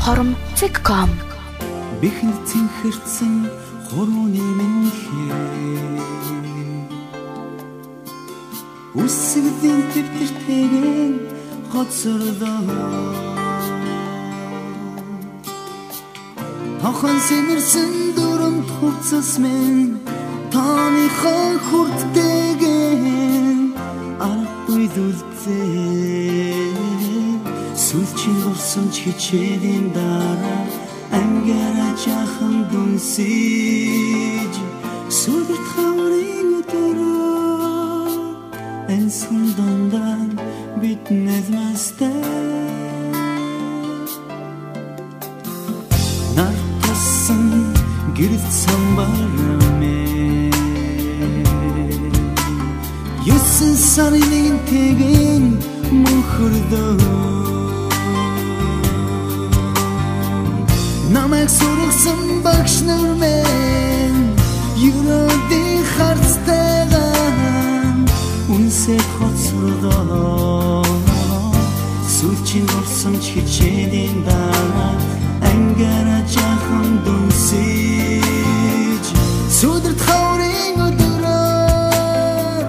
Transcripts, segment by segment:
Хором.com Бэхэлцэн хэрцэн хурууны минхээ Үсгэлийн төвтөртэйгэн хоцордоо Тохон сэмэрсэн дүрмд хувцас минь Тааныхаа хүрттэйгэн аргагүй дүлцээ Сүлчийн орсон ч хичээлийн дараа Ангара жахан дүнсэж Сүлбэрт хаврын өдөрөө Энсэн дондан бид нэзмэстэй Нар тасан гэрэлт самбармэ Юсын сарын тэгэн мөнхөрдөө Намайг сургасан багш нар минь Юродын харцтайгаа Үнсээ хоцордоо Сүлчийн орсон ч хичээлийн дараа Ангара жахан дүнсэж Сүдэрт хаврын өдөрөө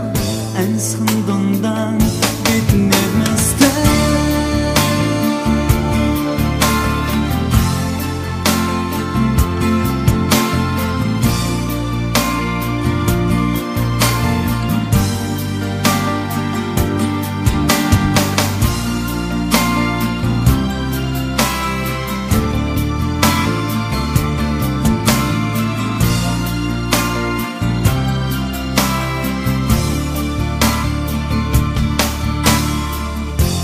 Ансан дондан бид нэвмэстэй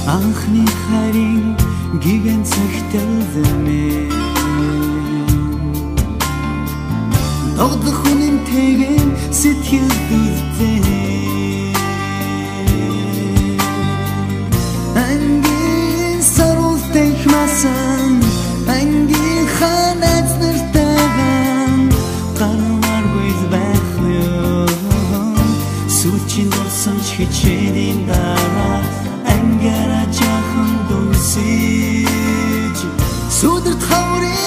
Анхны харин гигэн цагталдэмэ Догдох үнэн тэгэн сэтгэл дүртэй Ангийн саруултайх масан Ангийн ханаз нартайган Гармаргүйд байх ёо Сүлчийн орсон ч хичээлийн дараа Ангара жахан дүнсэж Сүдэрт хаврын